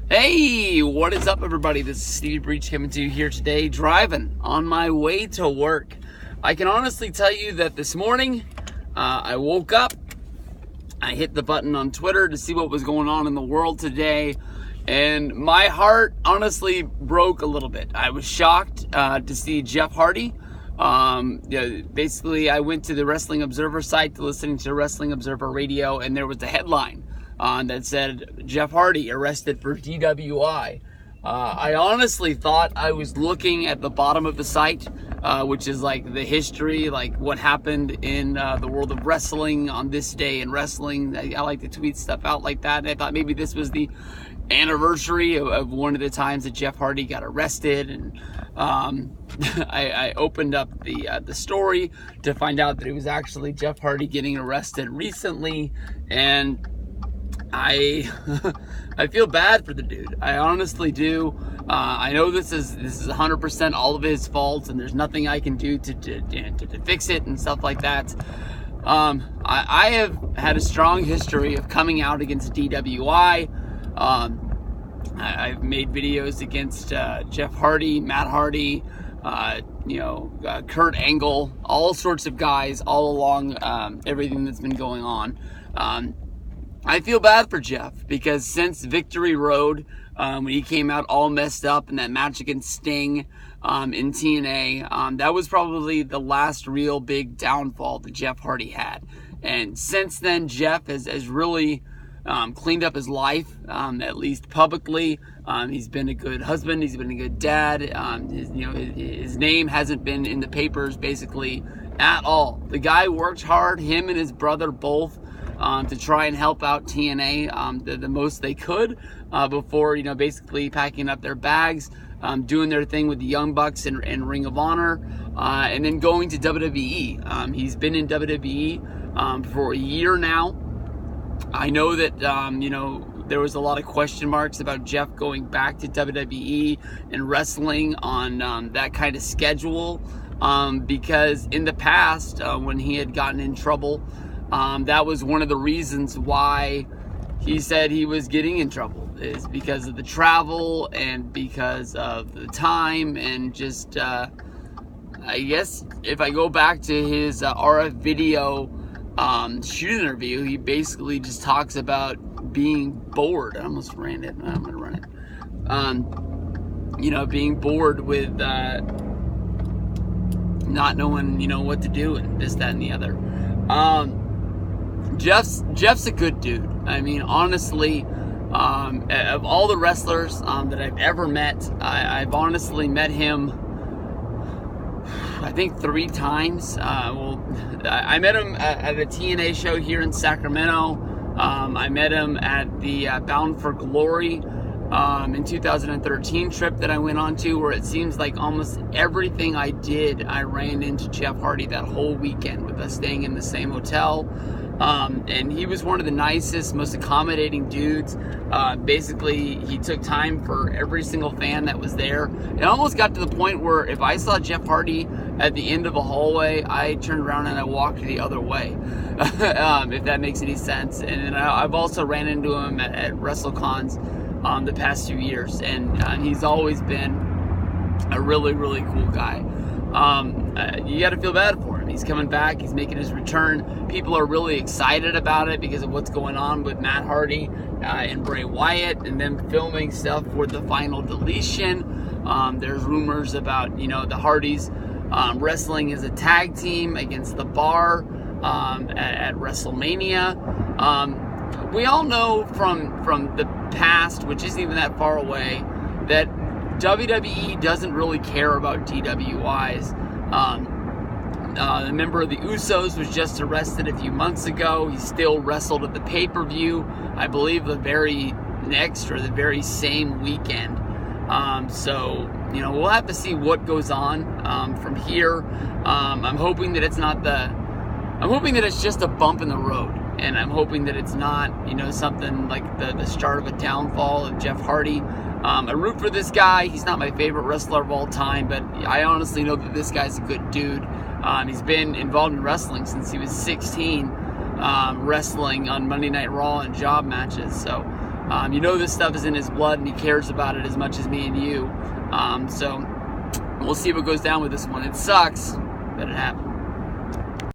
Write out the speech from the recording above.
Hey, what is up, everybody? This is Steve Breach coming to you here today, driving on my way to work. I can honestly tell you that this morning, I woke up, I hit the button on Twitter to see what was going on in the world today, and my heart honestly broke a little bit. I was shocked to see Jeff Hardy. Basically, I went to the Wrestling Observer site to listen to Wrestling Observer Radio, and there was a headline that said Jeff Hardy arrested for DWI. I honestly thought I was looking at the bottom of the site, which is like the history, like what happened in the world of wrestling on this day in wrestling. I like to tweet stuff out like that, and I thought maybe this was the anniversary of one of the times that Jeff Hardy got arrested. And I opened up the story to find out that it was actually Jeff Hardy getting arrested recently, and I feel bad for the dude. I honestly do. I know this is 100% all of his fault, and there's nothing I can do to fix it and stuff like that. I have had a strong history of coming out against DWI. I've made videos against Jeff Hardy, Matt Hardy, Kurt Angle, all sorts of guys all along everything that's been going on. I feel bad for Jeff because since Victory Road, when he came out all messed up in that match against Sting in TNA, that was probably the last real big downfall that Jeff Hardy had. And since then, Jeff has really cleaned up his life, at least publicly. He's been a good husband. He's been a good dad. His name hasn't been in the papers basically at all. The guy worked hard, him and his brother both, to try and help out TNA the most they could before, basically packing up their bags, doing their thing with the Young Bucks and Ring of Honor, and then going to WWE. He's been in WWE for a year now. I know that, there was a lot of question marks about Jeff going back to WWE and wrestling on that kind of schedule, because in the past, when he had gotten in trouble, that was one of the reasons why he said he was getting in trouble, is because of the travel and because of the time, and just, I guess if I go back to his RF video shoot interview, he basically just talks about being bored. I almost ran it. I'm going to run it. Being bored with not knowing, what to do and this, that, and the other. Jeff's a good dude. I mean, honestly, of all the wrestlers that I've ever met, I've honestly met him, I think 3 times. I met him at a TNA show here in Sacramento. I met him at the Bound for Glory in 2013 trip that I went on to, where it seems like almost everything I did, I ran into Jeff Hardy that whole weekend, with us staying in the same hotel. And he was one of the nicest, most accommodating dudes. Basically, he took time for every single fan that was there. It almost got to the point where if I saw Jeff Hardy at the end of a hallway, I turned around and I walked the other way, if that makes any sense. And I've also ran into him at WrestleCons the past few years, and he's always been a really, really cool guy. You got to feel bad for him. He's coming back. He's making his return. People are really excited about it because of what's going on with Matt Hardy and Bray Wyatt, and them filming stuff for the Final Deletion. There's rumors about, the Hardys wrestling as a tag team against the Bar at WrestleMania. We all know from the past, which isn't even that far away, that WWE doesn't really care about DWIs. A member of the Usos was just arrested a few months ago. He still wrestled at the pay-per-view, I believe the very next or the very same weekend. So we'll have to see what goes on from here. I'm hoping that it's just a bump in the road, and I'm hoping that it's not, something like the start of a downfall of Jeff Hardy. I root for this guy. He's not my favorite wrestler of all time, but I honestly know that this guy's a good dude. He's been involved in wrestling since he was 16, wrestling on Monday Night Raw and job matches. So You know this stuff is in his blood, and he cares about it as much as me and you. So we'll see what goes down with this one. It sucks that it happened.